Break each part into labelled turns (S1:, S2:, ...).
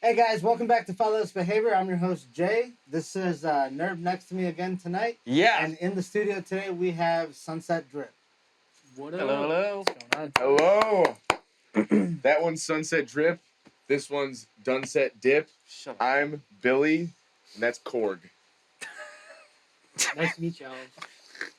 S1: Hey guys, welcome back to Fatherless Behavior. I'm your host Jay. This is Nerve next to me again tonight.
S2: Yeah.
S1: And in the studio today we have Sunset Drip.
S3: What up?
S2: Hello.
S3: What's going on?
S2: Hello. That one's Sunset Drip. This one's Dunset Dip.
S3: Shut up.
S2: I'm Billy, and that's Korg.
S3: Nice to meet y'all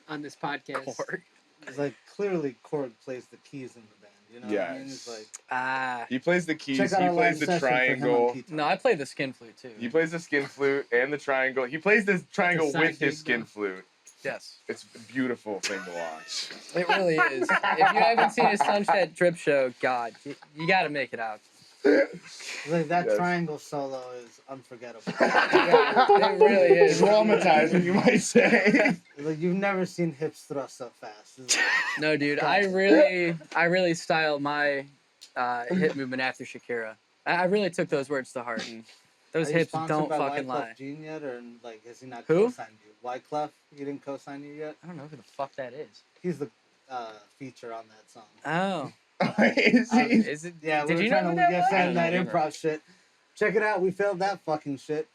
S3: on this podcast.
S2: Korg.
S1: It's like clearly Korg plays the keys in the band. You know what I mean?
S2: Yes.
S1: It's like
S2: He plays the keys. He
S1: check out our
S2: plays
S1: live
S2: the
S1: session for him on
S2: triangle.
S1: guitar.
S4: No, I play the skin flute too.
S2: He plays the skin flute and the triangle. He plays the triangle
S3: side
S2: with his
S3: gig,
S2: skin
S3: though.
S2: flute.
S4: Yes,
S2: It's a beautiful thing to watch.
S4: it really is. If you haven't seen his Sunset Drip show, God, you got to make it out.
S1: It's like that
S2: Yes.
S1: triangle solo is unforgettable.
S4: It really is.
S2: Traumatizing, you might say.
S1: It's like you've never seen hips thrust so fast. It's like,
S4: No, dude, I really style my hip movement after Shakira. I really took those words to heart. Those
S1: are you
S4: hips
S1: sponsored
S4: don't
S1: by
S4: fucking
S1: Wyclef
S4: lie.
S1: Jean yet, or like has he not
S4: Who?
S1: co-signed you? Wyclef, he didn't co-sign you yet.
S4: I don't know who the fuck that is.
S1: He's the feature on that song.
S4: Oh,
S2: Is he?
S4: is it?
S1: Yeah,
S4: Did
S1: we
S4: you
S1: were
S4: know
S1: trying
S4: who
S1: to
S4: that
S1: get
S4: was?
S1: some of that
S2: I don't know.
S1: improv shit. Check it out. We failed that fucking shit.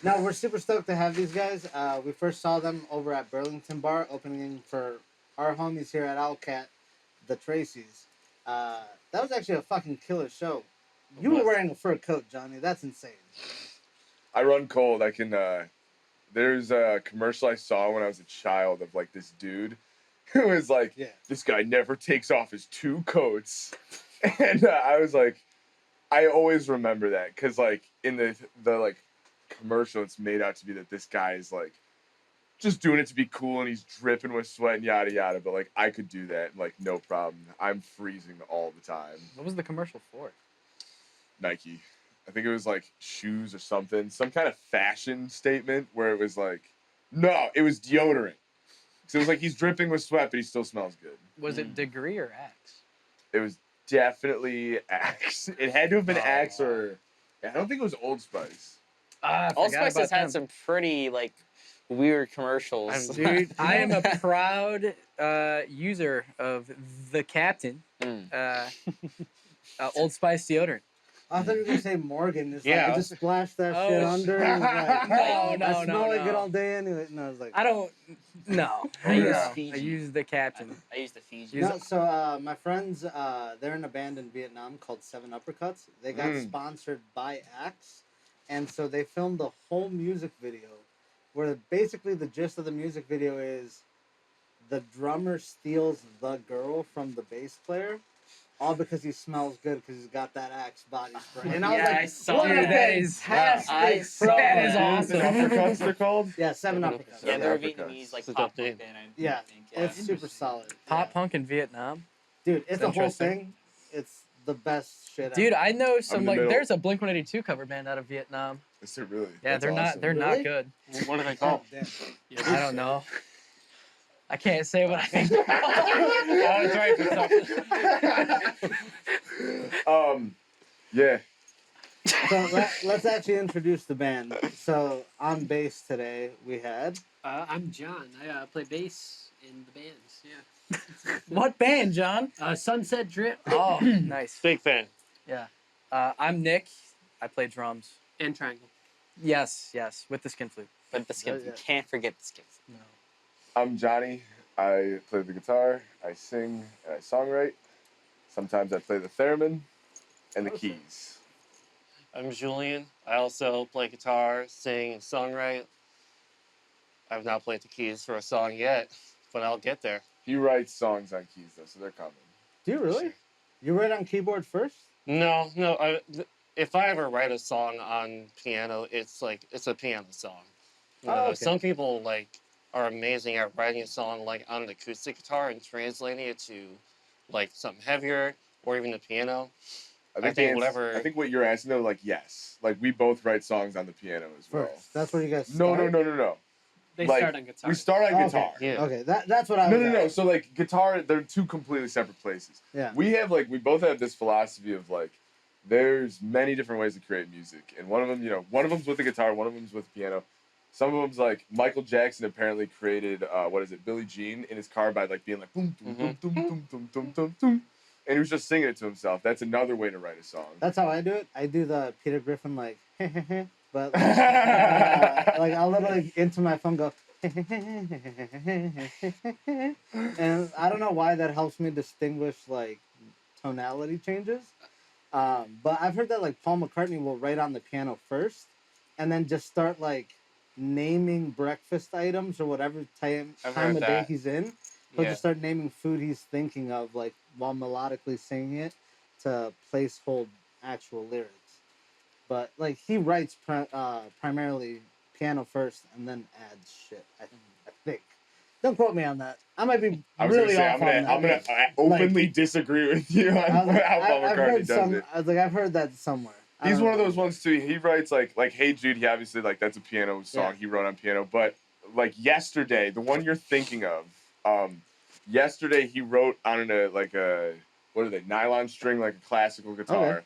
S1: No, we're super stoked to have these guys. We first saw them over at Burlington Bar, opening for our homies here at Owlcat, the Tracys. That was actually a fucking killer show. You were wearing a fur coat, Johnny. That's insane.
S2: I run cold. I can. There's a commercial I saw when I was a child of like this dude who was like,
S1: Yeah.
S2: this guy never takes off his two coats, and I was like, I always remember that because like in the like commercial, it's made out to be that this guy is like just doing it to be cool and he's dripping with sweat and yada yada. But like I could do that like no problem. I'm freezing all the time.
S4: What was the commercial for?
S2: Nike. I think it was like shoes or something, some kind of fashion statement where it was like, no, it was deodorant. So it was like he's dripping with sweat, but he still smells good.
S4: Was it Degree or Axe?
S2: It was definitely Axe. It had to have been Axe or I don't think it was Old Spice.
S4: I
S5: Old
S4: forgot
S5: Spice
S4: about
S5: has had
S4: them.
S5: some pretty like weird commercials.
S4: Dude, I am a proud user of the Captain Old Spice deodorant.
S1: I thought you were gonna say Morgan. It's
S2: Yeah.
S1: like I just splashed that
S4: Oh,
S1: shit under. And like, I smell like it
S4: no.
S1: all day anyway. No, I was like,
S4: I don't. No,
S5: I use
S4: no.
S5: Fiji.
S4: I use the Captain.
S5: I use the Fiji.
S4: Use-
S1: no. So my friends, they're in a band in Vietnam called Seven Uppercuts. They got sponsored by Axe, and so they filmed a whole music video, where basically the gist of the music video is, the drummer steals the girl from the bass player. All because he smells good because he's got that Axe body spray. And I was
S5: Yeah, I
S1: like,
S5: saw
S1: what a
S4: that. That is-
S1: fantastic
S5: I saw
S1: promo.
S4: that is
S2: The
S4: awesome.
S2: uppercuts they're called?
S1: Yeah, Seven Uppercuts.
S5: Yeah, they're
S2: Africa.
S5: Vietnamese like
S3: It's a
S5: pop
S3: dope
S5: punk
S3: name.
S5: band. I
S1: Yeah,
S5: think. Yeah.
S1: it's super solid.
S4: Pop
S1: Yeah.
S4: punk in Vietnam.
S1: Dude, it's a whole
S4: Interesting.
S1: thing. It's the best shit
S4: Dude,
S1: ever.
S4: I know
S2: I'm
S4: some
S2: in the
S4: like
S2: middle.
S4: there's a Blink-182 cover band out of Vietnam.
S2: Is it really?
S4: Yeah,
S2: That's
S4: they're
S2: awesome.
S4: not
S1: Really?
S4: good.
S3: What are they
S1: Oh,
S3: called?
S1: damn.
S4: I don't know. I can't say what I think. I was right for something.
S2: Yeah.
S1: So let's actually introduce the band. So on bass today we had
S3: I'm John. I play bass in the bands. Yeah.
S4: What band, John?
S3: Sunset Drip
S4: Oh, nice.
S3: Big fan.
S4: Yeah. I'm Nick. I play drums.
S3: and Triangle.
S4: Yes, with the skin flute.
S5: But the skins,
S1: Yeah.
S5: you can't forget the skins.
S4: No.
S2: I'm Johnny. I play the guitar, I sing, and I songwrite. Sometimes I play the theremin and the
S1: Awesome.
S2: keys.
S6: I'm Julian. I also play guitar, sing, and songwrite. I've not played the keys for a song yet, but I'll get there.
S2: He writes songs on keys though, so they're coming.
S1: Do you really? You write on keyboard first?
S6: No. If I ever write a song on piano, it's a piano song.
S1: Okay.
S6: Some people are amazing at writing a song on an acoustic guitar and translating it to something heavier or even the piano. I think whatever-
S2: I think what you're asking though, yes, we both write songs on the piano as well.
S1: First. That's where you guys
S2: No.
S1: start?
S3: They
S2: Like,
S3: start on guitar.
S2: We start on
S1: Okay.
S2: guitar.
S6: Yeah.
S1: Okay, that's what I was
S2: No.
S1: asking.
S2: So guitar, they're two completely separate places.
S1: Yeah.
S2: We both have this philosophy of there's many different ways to create music, and one of them, one of them's with the guitar, one of them's with the piano. Some of them's Michael Jackson apparently created Billie Jean in his car by being boom boom boom boom boom boom boom boom boom. and he was just singing it to himself. That's another way to write a song.
S1: That's how I do it. I do the Peter Griffin like, but like, like I'll literally into my phone go, and I don't know why that helps me distinguish like tonality changes. But I've heard that like Paul McCartney will write on the piano first, and then just start like naming breakfast items or whatever time
S6: I've
S1: of
S6: heard
S1: day
S6: that.
S1: he's in. He'll
S6: Yeah.
S1: just start naming food he's thinking of, like while melodically singing it to place hold actual lyrics. But like he writes primarily piano first and then adds shit. I think. Don't quote me on that. I might be
S2: I was
S1: really
S2: gonna say
S1: off on that.
S2: I'm gonna openly disagree with you on how Paul
S1: I've
S2: McCartney
S1: heard
S2: does
S1: some.
S2: it.
S1: I was like, I've heard that somewhere. I
S2: He's
S1: don't
S2: one of
S1: know.
S2: those ones too. He writes like Hey Jude. He obviously like that's a piano song
S1: Yeah.
S2: he wrote on piano. But like Yesterday, the one you're thinking of, Yesterday he wrote on like a what are they, nylon string, like a classical guitar.
S1: Okay.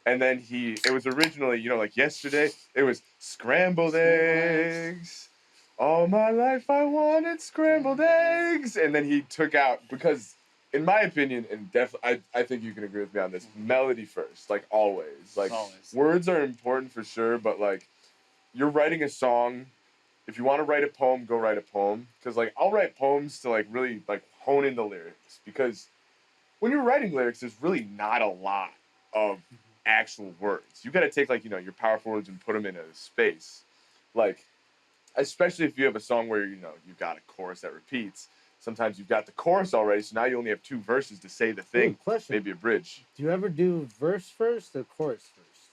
S2: And then it was originally, like Yesterday, it was scrambled eggs. All my life I wanted scrambled eggs. And then he took out, because in my opinion, and definitely I think you can agree with me on this, melody first, like always. Like
S6: Always.
S2: words are important for sure, but like you're writing a song. If you want to write a poem, go write a poem. Because like I'll write poems to like really like hone in the lyrics. Because when you're writing lyrics, there's really not a lot of actual words. You got to take like your powerful words and put them in a space. Like especially if you have a song where you've got a chorus that repeats. Sometimes you've got the chorus already, so now you only have 2 verses to say the thing.
S1: Ooh, question.
S2: Maybe a bridge.
S1: Do you ever do verse first or chorus first?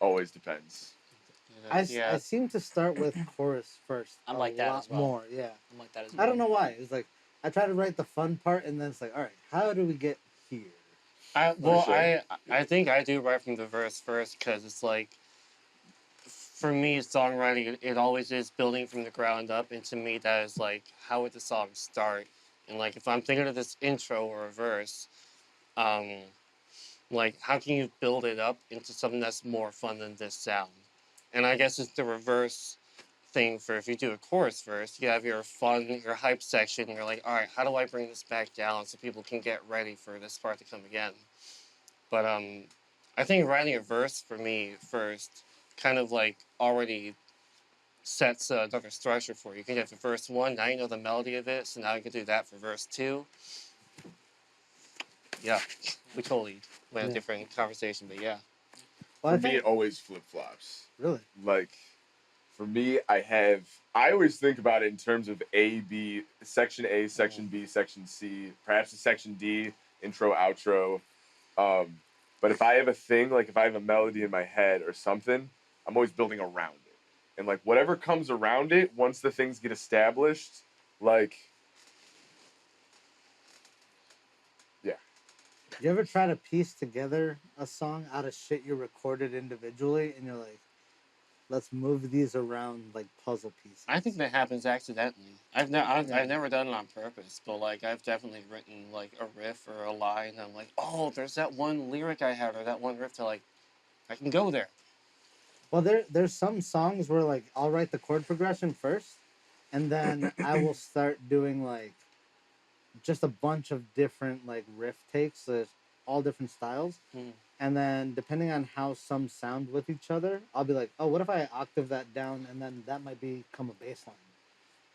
S2: Always depends.
S1: I
S6: Yeah.
S1: seem to start with chorus first.
S5: I'm
S1: a
S5: like that
S1: lot
S5: as well.
S1: More, yeah.
S5: I'm like that as well.
S1: I don't know why. It's like I try to write the fun part, and then it's like, all right, how do we get here?
S6: I
S2: Sure.
S6: think I do write from the verse first because it's like, for me, songwriting, it always is building from the ground up, and to me that is like, how would the song start? And like if I'm thinking of this intro or a verse, like how can you build it up into something that's more fun than this sound? And I guess it's the reverse thing for if you do a chorus verse, you have your fun, your hype section, and you're like, all right, how do I bring this back down so people can get ready for this part to come again? But I think writing a verse for me first kind of like already sets another structure for you. You can get the verse 1, now you know the melody of it, so now you can do that for verse 2. Yeah, we totally went a different conversation, but yeah.
S1: Well,
S2: For me, it always flip-flops.
S1: Really?
S2: Like, for me, I always think about it in terms of A, B, section A, section B, section C, perhaps a section D, intro, outro. But if I have a thing, like if I have a melody in my head or something, I'm always building around it. And like whatever comes around it, once the things get established, like, yeah.
S1: You ever try to piece together a song out of shit you recorded individually, and you're like, let's move these around like puzzle pieces?
S6: I think that happens accidentally. I've never done it on purpose, but like I've definitely written like a riff or a line, and I'm like, oh, there's that one lyric I had or that one riff to like, I can go there.
S1: Well, there's some songs where like I'll write the chord progression first, and then I will start doing like just a bunch of different like riff takes, all different styles. And then depending on how some sound with each other, I'll be like, oh, what if I octave that down, and then that might become a bass line.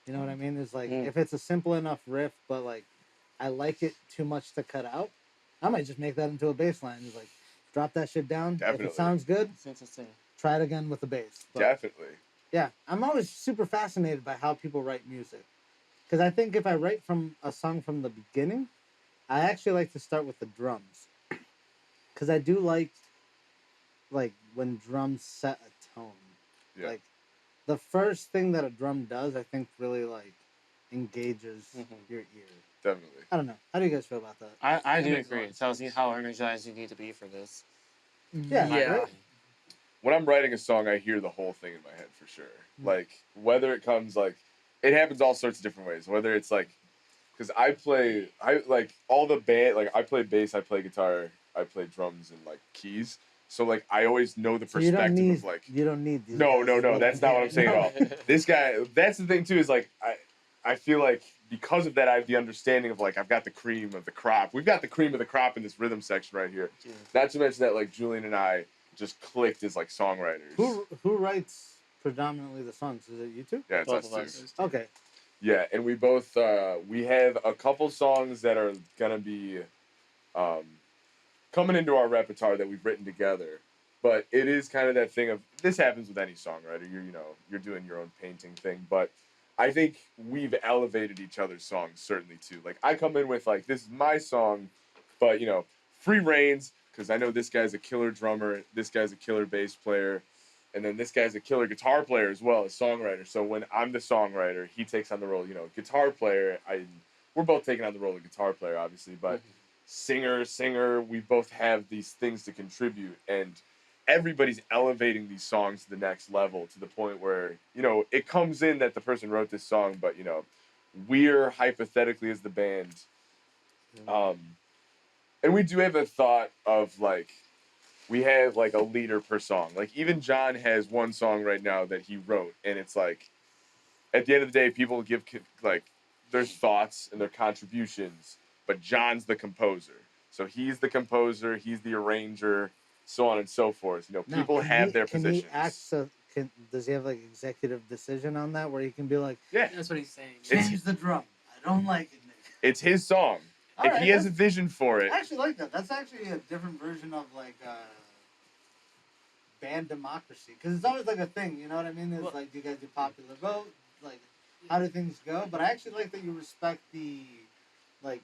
S1: You know what I mean? It's like if it's a simple enough riff, but like I like it too much to cut out, I might just make that into a bass line. It's like drop that shit down.
S2: Definitely.
S1: If it sounds good,
S6: It's interesting.
S1: try it again with the bass. But
S2: Definitely.
S1: yeah, I'm always super fascinated by how people write music. Because I think if I write from a song from the beginning, I actually like to start with the drums. Because I do like when drums set a tone.
S2: Yeah.
S1: Like the first thing that a drum does, I think really like engages your ear.
S2: Definitely.
S1: I don't know. How do you guys feel about that?
S6: I do
S3: makes a
S6: agree.
S3: lot of
S6: It tells you how energized you need to be for this.
S1: Yeah.
S3: Yeah.
S1: Right?
S2: When I'm writing a song, I hear the whole thing in my head for sure. Like whether it comes like, it happens all sorts of different ways. Whether it's like, because I like all the band, like I play bass, I play guitar, I play drums and like keys. So like I always know the
S1: So you
S2: perspective
S1: don't need,
S2: of like.
S1: you don't need these
S2: No,
S1: guys
S2: no,
S1: to
S2: no.
S1: go
S2: That's not what I'm saying at all. This guy. That's the thing too. Is like I feel like because of that, I have the understanding of like I've got the cream of the crop. We've got the cream of the crop in this rhythm section right here.
S6: Yeah.
S2: Not to mention that like Julian and I just clicked as like songwriters.
S1: Who writes predominantly the songs? Is it you two?
S2: Yeah, it's
S5: Both
S2: us
S5: of
S2: too.
S5: us.
S1: Okay.
S2: Yeah, and we both we have a couple songs that are gonna be coming into our repertoire that we've written together. But it is kind of that thing of this happens with any songwriter. You're doing your own painting thing, but I think we've elevated each other's songs certainly too. Like I come in with like this is my song, but free reins because I know this guy's a killer drummer, this guy's a killer bass player, and then this guy's a killer guitar player as well as songwriter. So when I'm the songwriter, he takes on the role, guitar player. We're both taking on the role of guitar player, obviously, but singer, we both have these things to contribute, and everybody's elevating these songs to the next level to the point where, it comes in that the person wrote this song, but, we're hypothetically as the band, and we do have a thought of like, we have like a leader per song. Like even John has one song right now that he wrote, and it's like, at the end of the day, people give like their thoughts and their contributions, but John's the composer. So he's the composer, he's the arranger, so on and so forth. People have their positions.
S1: Does he have like executive decision on that where he can be like,
S2: yeah,
S3: That's what he's saying.
S1: change the drum. I don't like it, Nick.
S2: It's his song.
S1: All
S2: if
S1: right,
S2: he has a vision for it.
S1: I actually like that. That's actually a different version of like band democracy. Because it's always like a thing, you know what I mean? It's like, do you guys do popular vote? Like, how do things go? But I actually like that you respect the, like,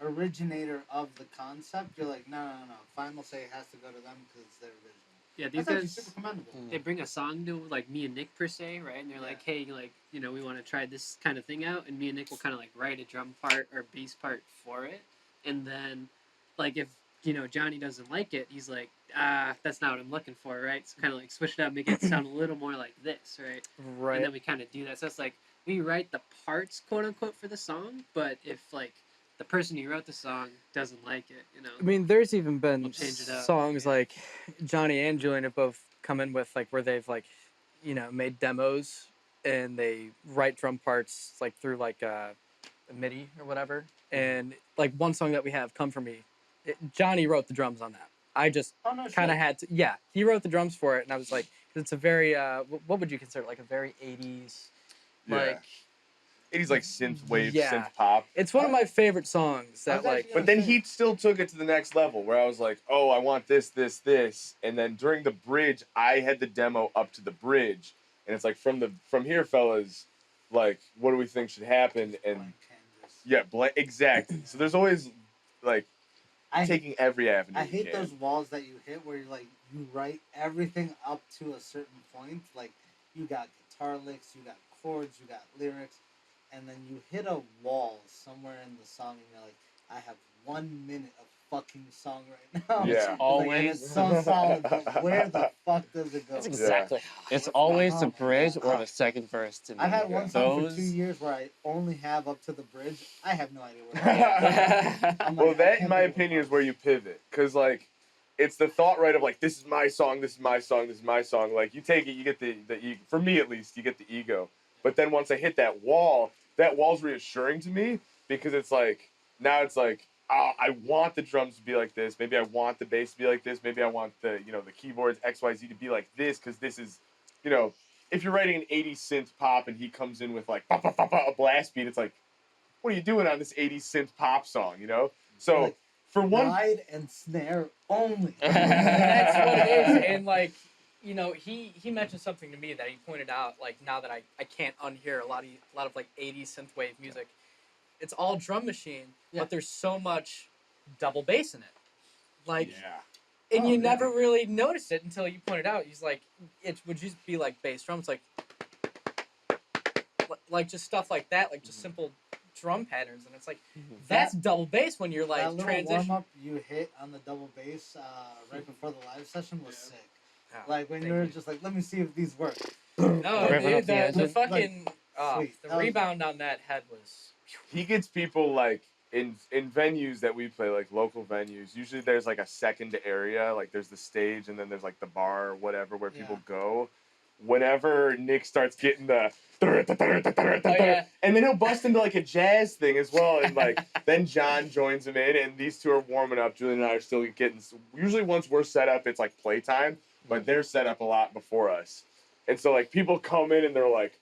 S1: originator of the concept. You're like, no. Final say has to go to them because it's their vision.
S3: Yeah, these
S1: That's actually
S3: guys,
S1: super commendable.
S3: they bring a song to like me and Nick per se, right? And they're like, hey, like, we want to try this kind of thing out, and me and Nick will kind of like write a drum part or bass part for it, and then like if Johnny doesn't like it, he's like, that's not what I'm looking for, right? So kind of like switch it up, make it sound a little more like this, right?
S4: Right.
S3: And then we kind of do that. So it's like we write the parts, quote unquote, for the song, but if like the person who wrote the song doesn't like it,
S4: I mean, there's even been
S3: we'll change it up.
S4: songs like Johnny and Julian have both come in with like where they've like, made demos and they write drum parts like through like a MIDI or whatever. And like one song that we have, "Come For Me," Johnny wrote the drums on that. I just kind of had to, he wrote the drums for it, and I was like, it's a very, what would you consider like a very 80s, like.
S2: 80s like synth wave,
S4: Yeah.
S2: synth pop.
S4: It's one of my favorite songs that like.
S2: But then he still took it to the next level where I was like, oh, I want this. And then during the bridge, I had the demo up to the bridge. And it's like, from here, fellas, like, what do we think should happen? And exactly. So there's always like taking every avenue.
S1: I hate those walls that you hit where you're like, you write everything up to a certain point. Like, you got guitar licks, you got chords, you got lyrics. And then you hit a wall somewhere in the song, and you're like, I have 1 minute of fucking song right now.
S2: Yeah.
S5: Always.
S1: It's so solid, but where the fuck does it go?
S5: That's exactly how
S6: It's always the bridge or the second verse to me.
S1: I've had one song for 2 years where I only have up to the bridge. I have no idea where I'm
S2: Well,
S1: like,
S2: that, in my opinion, is where you pivot. Because, like, it's the thought, right, of, like, this is my song, this is my song, this is my song. Like, you take it, you get the ego. For me, at least, you get the ego. But then once I hit that wall's reassuring to me because it's like, now it's like, oh, I want the drums to be like this. Maybe I want the bass to be like this. Maybe I want the, the keyboards XYZ to be like this because this is, if you're writing an 80s synth pop and he comes in with like a blast beat, it's like, what are you doing on this 80s synth pop song, So
S1: like,
S2: for one,
S1: ride and snare only.
S4: That's what it is, and like. He mentioned something to me that he pointed out, like, now that I can't unhear a lot of like 80s synthwave music. It's all drum machine, but there's so much double bass in it. Like, and you never really noticed it until you pointed out. He's like, it would just be like bass drums, like just stuff like that, like just simple drum patterns, and it's like, that's double bass when you're like
S1: that little
S4: transition.
S1: warm up you hit on the double bass right before the live session was sick.
S4: Oh,
S1: like when you're just like, let me see if these work.
S4: No,
S6: Ripping up
S4: dude,
S6: the
S4: the
S6: engine.
S4: fucking
S1: Sweet.
S4: the rebound on that head was.
S2: he gets people like in venues that we play, like local venues. Usually there's like a second area, like there's the stage and then there's like the bar or whatever where people go. whenever Nick starts getting the
S4: yeah.
S2: and then he'll bust into like a jazz thing as well, and like then John joins him in, and these two are warming up. Julian and I are still getting. Usually, once we're set up, it's like playtime, but they're set up a lot before us, and so like people come in and they're like,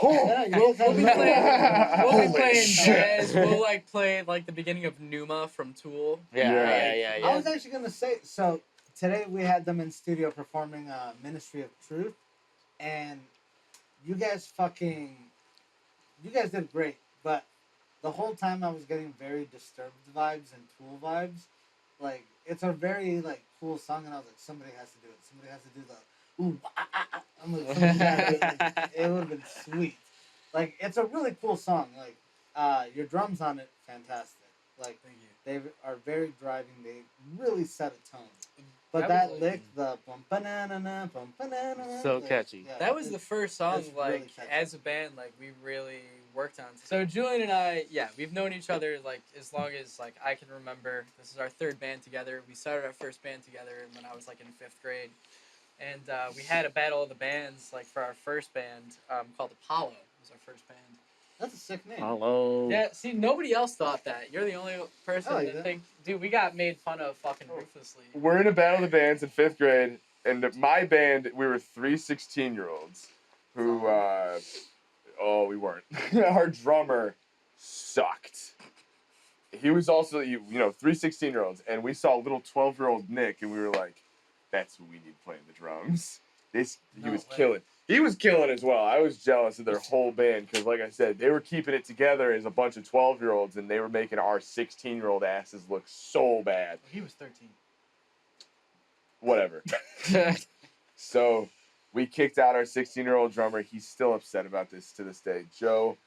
S2: "Oh,
S1: Yeah, you
S4: We'll
S1: guys
S4: be
S1: have-
S4: playing, we'll be
S2: Holy
S4: playing
S2: shit.
S4: jazz. We'll like play like the beginning of Numa from Tool.
S5: Yeah.
S1: I was actually gonna say, so today we had them in studio performing Ministry of Truth, and you guys did great, but the whole time I was getting very Disturbed vibes and Tool vibes. Like, it's a very like cool song, and I was like, somebody has to do it. Somebody has to do the ooh, I'm like, somebody gotta do it. Like, it would have been sweet. Like, it's a really cool song. Like, your drums on it, fantastic. Like, they are very driving. They really set a tone. But
S4: That
S1: that
S4: was-
S1: lick, the bum banana, bum banana,
S6: So
S1: like,
S6: catchy.
S1: yeah,
S4: That was the first song,
S1: it's
S4: like,
S1: really catchy.
S4: as a band, like, we really worked on. So Julian and I, yeah, we've known each other, like, as long as, like, I can remember. This is our third band together. We started our first band together when I was, like, in 5th grade. And we had a battle of the bands, like, for our first band called Apollo. Was our first band.
S1: That's a sick name.
S6: Hello.
S4: Yeah, see, nobody else thought that. You're the only person
S1: I like
S4: that
S1: that.
S4: think, dude, we got made fun of fucking ruthlessly.
S2: We're in a battle of the bands in 5th grade, and my band, we were 3 16-year-olds who, we weren't. Our drummer sucked. He was also, 3 16-year-olds, and we saw little 12-year-old Nick, and we were like, that's who we need playing the drums. He
S4: No
S2: was
S4: way.
S2: killing. He was killing as well. I was jealous of their whole band because, like I said, they were keeping it together as a bunch of 12-year-olds, and they were making our 16-year-old asses look so bad.
S4: He was 13.
S2: Whatever. So we kicked out our 16-year-old drummer. He's still upset about this to this day. Joe,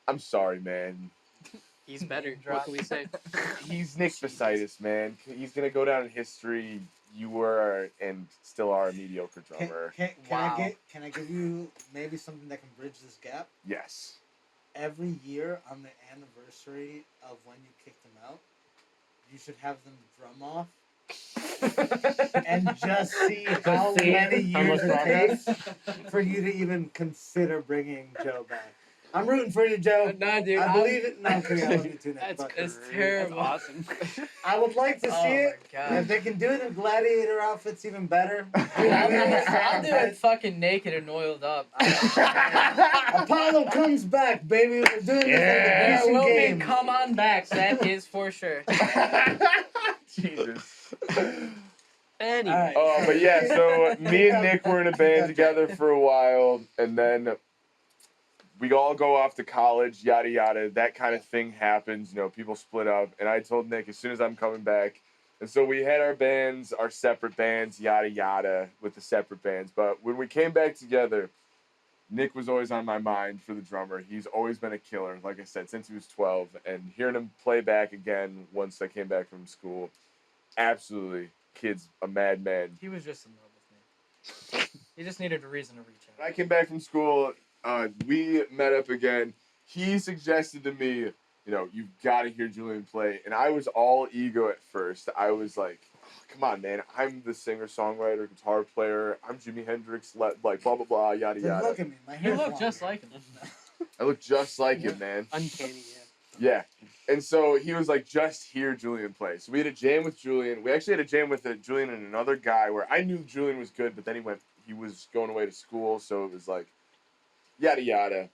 S2: I'm sorry, man.
S3: He's better. What can we say?
S2: He's Nick Basitis, man. He's going to go down in history. You were and still are a mediocre drummer.
S4: Wow.
S1: Can I give you maybe something that can bridge this gap?
S2: Yes.
S1: Every year on the anniversary of when you kicked them out, you should have them drum off and just see how
S6: see
S1: many
S6: how
S1: years
S6: much
S1: it
S6: progress?
S1: takes for you to even consider bringing Joe back. I'm rooting for you, Joe.
S4: Nah, dude.
S1: I believe it. No, I'm kidding. I love you too, Nick.
S3: That's
S1: But
S4: It's
S3: great.
S4: terrible.
S3: That's awesome.
S1: I would like to see
S4: Oh
S1: it.
S4: my God.
S1: If they can do it in gladiator outfits, even better.
S4: Dude, I'll do it fucking naked and oiled up.
S1: Apollo comes back, baby. We're doing
S4: There
S1: this like the
S4: will
S1: Grecian
S4: be
S1: Games.
S4: come on back. That is for sure.
S2: Jesus.
S3: Anyway.
S1: All right.
S2: But yeah, so me and Nick were in a band together for a while, and then we all go off to college, yada yada. That kind of thing happens, people split up. And I told Nick as soon as I'm coming back. And so we had our bands, our separate bands, yada yada, with the separate bands. But when we came back together, Nick was always on my mind for the drummer. He's always been a killer, like I said, since he was 12. And hearing him play back again once I came back from school, absolutely, kid's a madman.
S4: He was just in love with me. He just needed a reason to reach out.
S2: When I came back from school, we met up again. He suggested to me, you've got to hear Julian play. And I was all ego at first. I was like, oh, come on, man. I'm the singer-songwriter, guitar player. I'm Jimi Hendrix, blah, blah, blah, yada,
S1: Then
S2: yada.
S1: look at me. My
S4: You
S1: hair's
S4: look
S1: long.
S4: just like him.
S2: I look just like him, man.
S3: Uncanny, yeah.
S2: Yeah. And so he was like, just hear Julian play. So we had a jam with Julian. We actually had a jam with Julian and another guy where I knew Julian was good, but then he was going away to school. So it was like, yada, yada.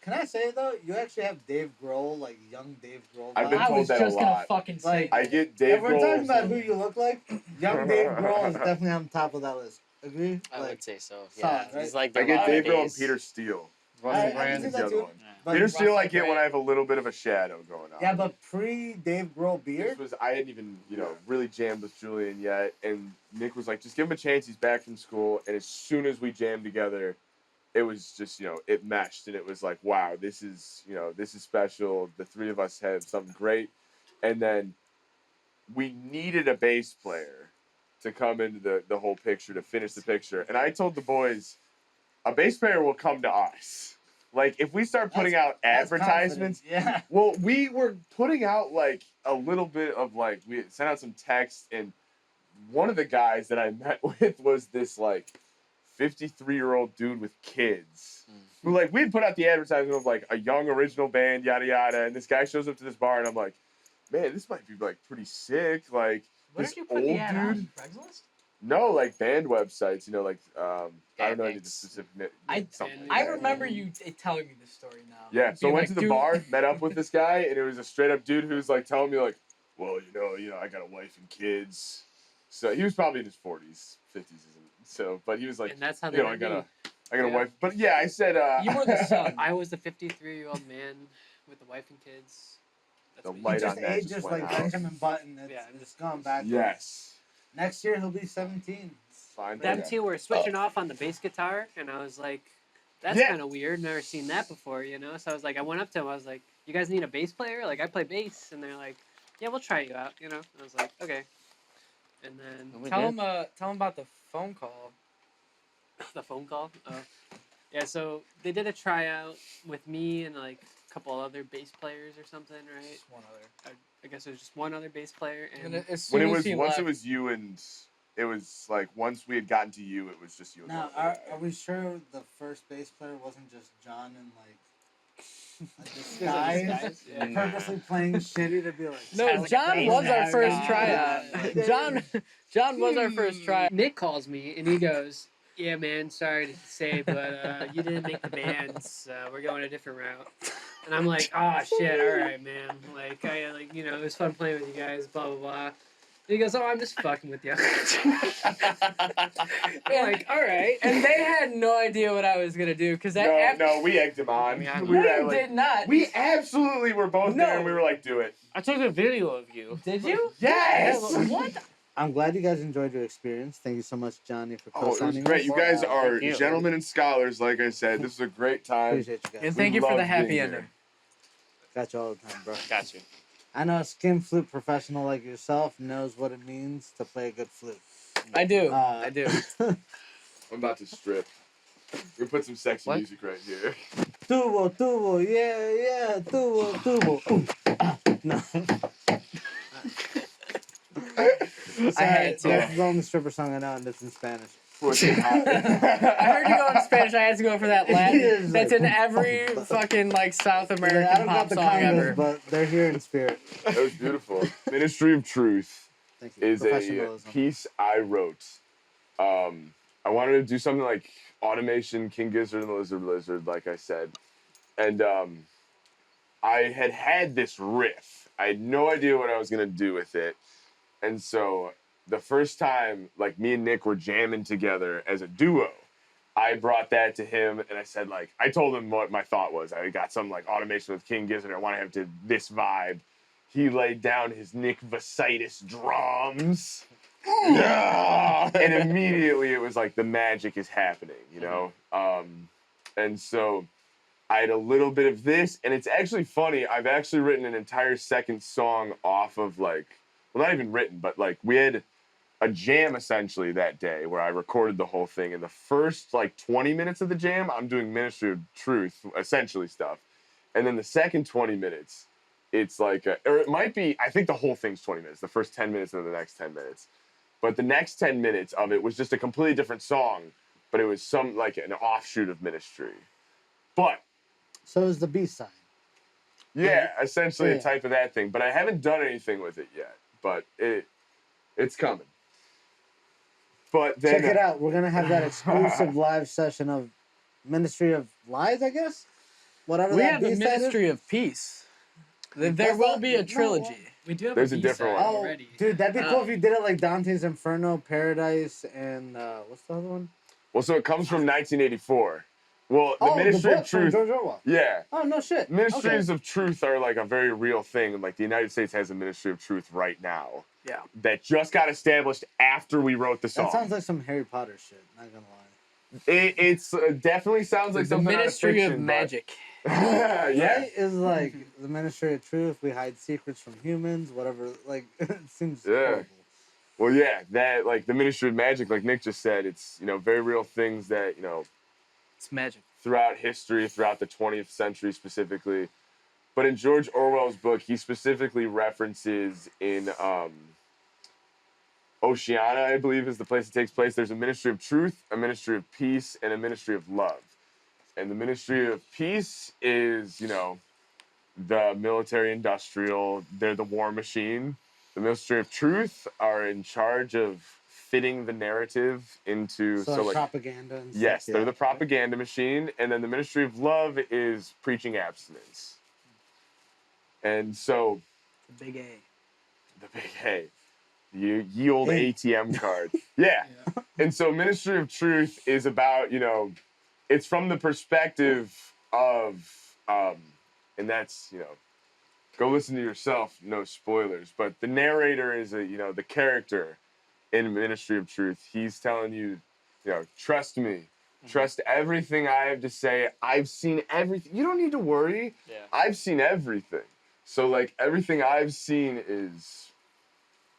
S1: Can I say though, you actually have Dave Grohl, like young Dave Grohl.
S2: I've been
S1: vibe.
S4: I
S2: told
S4: was
S2: that a
S4: just gonna
S2: lot.
S4: fucking say.
S1: Like,
S2: I get Dave
S1: If we're talking
S2: Grohl.
S1: about who you look like, young Dave Grohl is definitely on top of that list. Agree?
S5: I
S1: Like,
S5: would say so.
S1: solid,
S5: Yeah,
S1: right?
S5: he's like
S2: I
S5: the
S2: get
S5: Latter
S2: Dave Grohl and
S5: days.
S2: Peter Steele.
S6: Russell
S1: I can
S6: Brand.
S1: see
S2: Is the
S1: that
S2: other
S1: too.
S2: one.
S1: But
S2: Peter Steele I
S4: Russell
S2: get when
S4: Brand.
S2: I have a little bit of a shadow going on.
S1: yeah, but pre Dave Grohl beard.
S2: I hadn't even, really jammed with Julian yet. And Nick was like, just give him a chance. He's back from school. And as soon as we jammed together, it was just, it meshed. And it was like, wow, this is special. The three of us had something great. And then we needed a bass player to come into the whole picture, to finish the picture. And I told the boys, a bass player will come to us. Like, if we start putting out
S1: That's
S2: advertisements,
S1: confident. Yeah.
S2: well, we were putting out, like, a little bit of, like, we sent out some text, and one of the guys that I met with was this, like, 53-year-old dude with kids. Who, like, we'd put out the advertisement of, like, a young original band, yada, yada, and this guy shows up to this bar, and I'm like, man, this might be, like, pretty sick. Like,
S4: What
S2: this
S4: did you put
S2: old
S4: the ad
S2: dude.
S4: on? Craigslist?
S2: No, like, band websites, you know, like, I don't know any of the
S5: Bandmates.
S2: specific...
S4: I
S2: something like
S4: I
S2: that.
S4: remember you telling me this story now.
S2: Yeah, so I
S4: Being
S2: went
S4: like,
S2: to the
S4: dude-
S2: bar, met up with this guy, and it was a straight-up dude who's, like, telling me, like, well, you know, I got a wife and kids. So he was probably in his 40s, 50s, so, but he was like,
S3: And that's how
S2: you
S3: they
S2: know,
S3: were
S2: I got
S3: me.
S2: a wife. But yeah, I said,
S4: You were the son.
S3: I was the 53-year-old man with a wife and kids. That's
S2: The
S3: me.
S1: He
S2: light
S1: just
S2: on that
S1: aged
S2: just
S1: just
S2: went
S1: like
S2: out.
S1: Benjamin Button. It's,
S3: Yeah.
S1: it's gone back.
S2: Yes.
S1: Next year he'll be 17.
S2: Fine.
S3: Them
S2: Yeah.
S3: two were switching off on the bass guitar, and I was like, that's
S2: Yeah.
S3: kind of weird. Never seen that before, you know? So I was like, I went up to him. I was like, you guys need a bass player? Like, I play bass. And they're like, yeah, we'll try you out, you know? And I was like, okay. And then
S4: tell him about the phone call.
S3: the phone call. Yeah, so they did a tryout with me and like a couple other bass players or something, right?
S4: Just one other.
S3: I guess it was just one other bass player, and
S4: as soon
S2: When it
S4: as
S2: was
S4: he
S2: once
S4: left,
S2: it was you and it was like once we had gotten to you, it was just you and
S1: Now,
S2: one other guy.
S1: are we sure the first bass player wasn't just John and like a disguise?
S3: Yeah.
S1: Purposely playing shitty to be like.
S4: no,
S5: Sounds
S4: John
S5: like
S4: was our
S5: bass
S4: first
S5: guy.
S4: tryout. John was our first tryout.
S3: Nick calls me and he goes, "Yeah, man, sorry to say, but you didn't make the bands. We're going a different route." And I'm like, "Oh shit, all right, man. Like, it was fun playing with you guys. Blah blah blah." And he goes, "Oh, I'm just fucking with you." I'm like, "All right."
S4: And they had no idea what I was gonna do because
S2: No, we egged him on.
S3: I mean, I
S2: we
S4: No,
S2: were
S4: you
S2: like,
S4: did not.
S2: we absolutely were both
S4: No.
S2: there, and we were like, do it.
S6: I took a video of you.
S4: Did you?
S2: Yes.
S4: What?
S1: I'm glad you guys enjoyed your experience. Thank you so much, Johnny, for
S2: Oh, it was
S1: co-signing.
S2: great.
S1: us.
S2: You guys
S1: Wow.
S2: are
S6: Thank you.
S2: gentlemen and scholars, like I said. This was a great time.
S1: Appreciate you guys.
S4: And thank you for the
S2: loved
S4: happy
S2: being
S4: ending.
S2: here.
S1: Got you all the time, bro.
S6: Got you.
S1: I know a skin flute professional like yourself knows what it means to play a good flute.
S4: I do.
S1: Uh,
S4: I do.
S2: I'm about to strip. We put some sexy
S6: What?
S2: music right here.
S1: Tubo, tubo, yeah, tubo, tubo. No.
S4: I had to.
S1: That's the only stripper song I know, and it's in Spanish.
S4: I heard you go in Spanish. I had to go for that Latin.
S1: It's
S4: That's
S1: like-
S4: in every fucking like South
S1: I
S4: American
S1: don't
S4: pop
S1: got the
S4: song
S1: congas,
S4: ever.
S1: but they're here in spirit.
S2: That was beautiful. Ministry of Truth
S1: Thank you.
S2: is a
S1: Professionalism.
S2: piece I wrote. I wanted to do something like automation, King Gizzard and the Lizard, like I said. And I had this riff. I had no idea what I was going to do with it. And so the first time, like, me and Nick were jamming together as a duo, I brought that to him, and I said, like, I told him what my thought was. I got some, like, automation with King Gizzard. I want to have to this vibe. He laid down his Nick Vasitis drums. Yeah! And immediately it was like the magic is happening, you know? And so I had a little bit of this, and it's actually funny. I've actually written an entire second song off of, like, well, not even written, but, like, we had a jam essentially that day where I recorded the whole thing. And the first, like, 20 minutes of the jam, I'm doing Ministry of Truth, essentially stuff. And then the second 20 minutes, it's like, or it might be, I think the whole thing's 20 minutes, the first 10 minutes and the next 10 minutes. But the next 10 minutes of it was just a completely different song, but it was some, like, an offshoot of Ministry. But,
S1: So is the B-side.
S2: yeah, essentially
S1: Yeah.
S2: a type of that thing. But I haven't done anything with it yet. But it's coming. But then,
S1: Check it out. We're going to have that exclusive live session of Ministry of Lies, I guess? Whatever
S4: We
S1: that
S4: have the
S1: B-side
S4: Ministry of Peace. There
S1: That's
S4: will
S1: not-
S4: be a
S1: no.
S4: trilogy.
S3: We do have
S2: There's a
S3: B-side
S2: different
S1: is.
S2: one.
S1: Oh,
S3: already.
S1: dude, that'd be cool
S3: Uh,
S1: if you did it like Dante's Inferno, Paradise, and what's the other one?
S2: well, so it comes from 1984. Well, the Ministry
S1: book
S2: of
S1: from
S2: Truth,
S1: George Orwell.
S2: yeah.
S1: Oh, no shit.
S2: Ministries of Truth are like a very real thing. And like the United States has a Ministry of Truth right now.
S4: Yeah.
S2: That just got established after we wrote the song.
S1: That sounds like some Harry Potter shit, not gonna lie.
S2: It's definitely sounds like
S4: The
S2: something out
S4: Ministry
S2: fiction,
S4: of
S2: but-
S4: Magic.
S2: yeah.
S1: Right? Is like the Ministry of Truth, we hide secrets from humans, whatever. Like, it seems
S2: Yeah.
S1: horrible.
S2: Well, yeah, that like the Ministry of Magic, like Nick just said, it's very real things that
S4: It's magic.
S2: throughout history, throughout the 20th century specifically. But in George Orwell's book, he specifically references in Oceana, I believe, is the place it takes place. There's a ministry of truth, a ministry of peace, and a ministry of love. And the ministry of peace is, the military industrial, they're the war machine. The ministry of truth are in charge of fitting the narrative into
S1: So like propaganda and stuff.
S2: Yes, they're the propaganda machine. And then the ministry of love is preaching abstinence. And so
S4: The big A.
S2: the big A. Ye old ATM card. Yeah. And so Ministry of Truth is about, it's from the perspective of, and that's, go listen to yourself, no spoilers. But the narrator is, the character in Ministry of Truth. He's telling you, trust me. Trust everything I have to say. I've seen everything. You don't need to worry.
S5: Yeah.
S2: I've seen everything. So, everything I've seen is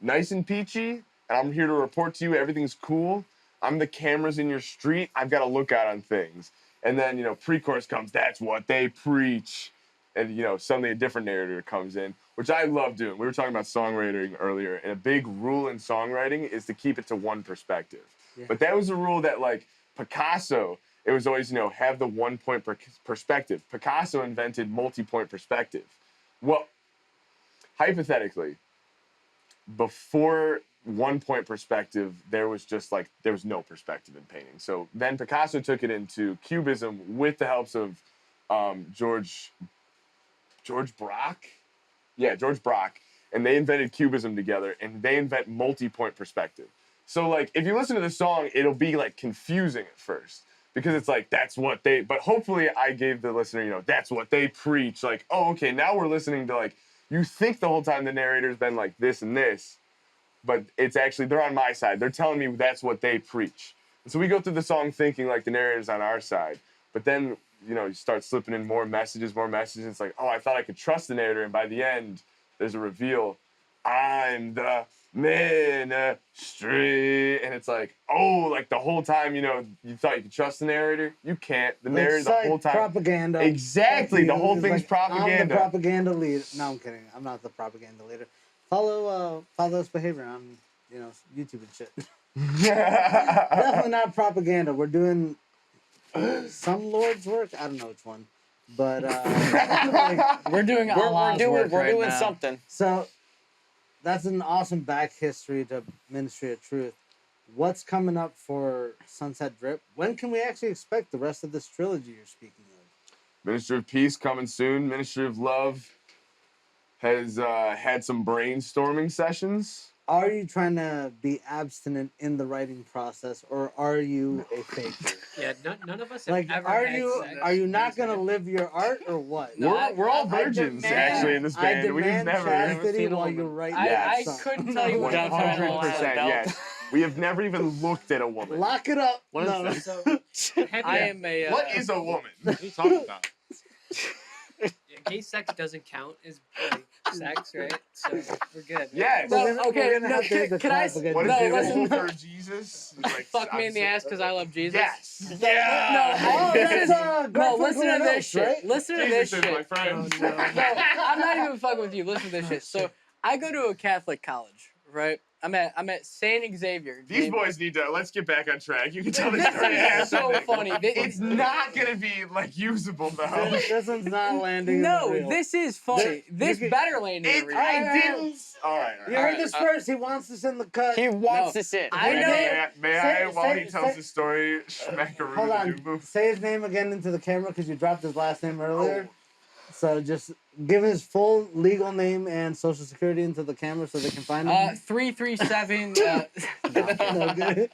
S2: nice and peachy, and I'm here to report to you everything's cool. I'm the cameras in your street. I've got to look out on things. And then, pre-chorus comes, that's what they preach. And, suddenly a different narrator comes in, which I love doing. We were talking about songwriting earlier, and a big rule in songwriting is to keep it to one perspective. Yeah. But that was a rule that, Picasso, it was always, have the one-point perspective. Picasso invented multi-point perspective. Well, hypothetically, before one-point perspective, there was no perspective in painting. So then Picasso took it into Cubism with the helps of George Braque? Yeah, George Braque. And they invented Cubism together, and they invent multi-point perspective. So, if you listen to the song, it'll be, confusing at first. Because it's that's what they... But hopefully I gave the listener, that's what they preach. Oh, okay, now we're listening to, you think the whole time the narrator's been this and this, but it's actually, they're on my side. They're telling me that's what they preach. And so we go through the song thinking the narrator's on our side. But then, you start slipping in more messages. It's I thought I could trust the narrator. And by the end, there's a reveal. I'm the ministry. And it's the whole time, you thought you could trust the narrator. You can't. The narrator the whole time.
S1: Propaganda.
S2: Exactly. The whole thing's propaganda.
S1: I'm the propaganda leader. No, I'm kidding. I'm not the propaganda leader. Follow Fatherless behavior on, YouTube and shit. Definitely not propaganda. We're doing some Lord's work. I don't know which one. But
S4: we're doing Allah's work
S5: we're
S4: right
S5: doing
S4: now.
S5: something.
S1: So that's an awesome back history to Ministry of Truth. What's coming up for Sunset Drip? When can we actually expect the rest of this trilogy you're speaking of?
S2: Ministry of Peace coming soon. Ministry of Love has had some brainstorming sessions.
S1: Are you trying to be abstinent in the writing process, or are you a faker?
S3: Yeah, none of us have ever
S1: are
S3: had
S1: you
S3: sex.
S1: are you not gonna live your art, or what?
S2: No, we're all virgins actually in this band. We've never
S1: chastity while you write.
S4: I couldn't tell you what
S2: 100%. Yes, we have never even looked at a woman.
S1: Lock it up.
S5: What is that?
S3: So,
S4: I am a.
S2: What is a woman?
S6: What are you talking about?
S3: Gay sex doesn't count as sex, right? So we're good.
S2: Yes.
S4: No, okay, no, can I?
S2: What is
S4: no,
S2: it?
S4: listen.
S2: For Jesus?
S4: Fuck me in the ass because I love Jesus.
S2: Yes.
S4: No, listen to this shit.
S1: Right?
S4: Listen to
S2: Jesus
S4: this
S2: is
S4: shit.
S2: my friend.
S4: No, I'm not even fucking with you. Listen to this shit. So I go to a Catholic college, right? I'm at Saint Xavier.
S2: These boys need to. Let's get back on track. You can tell the story.
S4: This is so funny.
S2: It's not gonna be usable though.
S1: This one's not landing.
S4: No,
S1: in the reel.
S4: this is funny. This better land in the real.
S2: I didn't. All right.
S1: You heard this first. He wants this in the cut.
S5: He wants this in.
S4: I know.
S2: May I, while he tells the story,
S1: Hold on. Say his name again into the camera because you dropped his last name earlier. So just give his full legal name and social security into the camera so they can find him.
S4: 337.
S1: No good.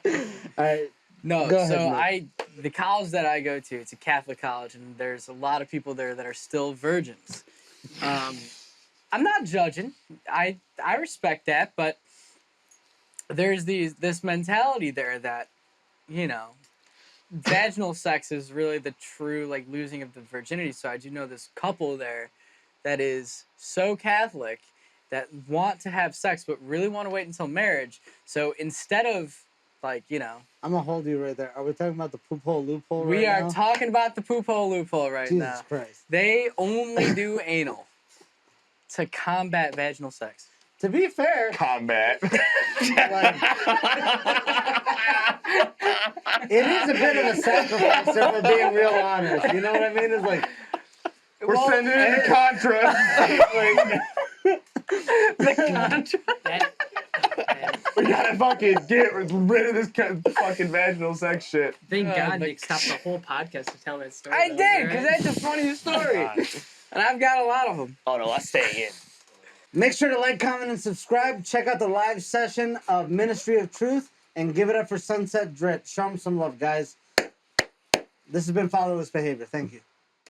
S1: All right.
S4: No,
S1: Go ahead,
S4: so
S1: Nick.
S4: the college that I go to, it's a Catholic college, and there's a lot of people there that are still virgins. I'm not judging. I respect that, but there's this mentality there that, vaginal sex is really the true losing of the virginity. So I do know this couple there that is so Catholic that want to have sex but really want to wait until marriage. So instead of I'm
S1: gonna hold you right there. Are we talking about the poop hole loophole?
S4: We
S1: right
S4: are
S1: now?
S4: talking about the poop hole loophole right
S1: Jesus
S4: now.
S1: Christ.
S4: They only do anal to combat vaginal sex.
S1: To be fair,
S2: Combat.
S1: like, it is a bit of a sacrifice if we're being real honest. You know what I mean? It's like
S2: We're sending it to Contra. We gotta fucking get rid of this fucking vaginal sex shit.
S3: Thank God Nick stopped the whole podcast to tell that story.
S4: I
S3: though,
S4: did,
S3: right?
S4: because that's the funniest story. And I've got a lot of them.
S5: Oh no, let's stay in.
S1: make sure to like, comment, and subscribe. Check out the live session of Ministry of Truth and give it up for Sunset Drit. Show them some love, guys. This has been Fatherless Behavior. Thank you.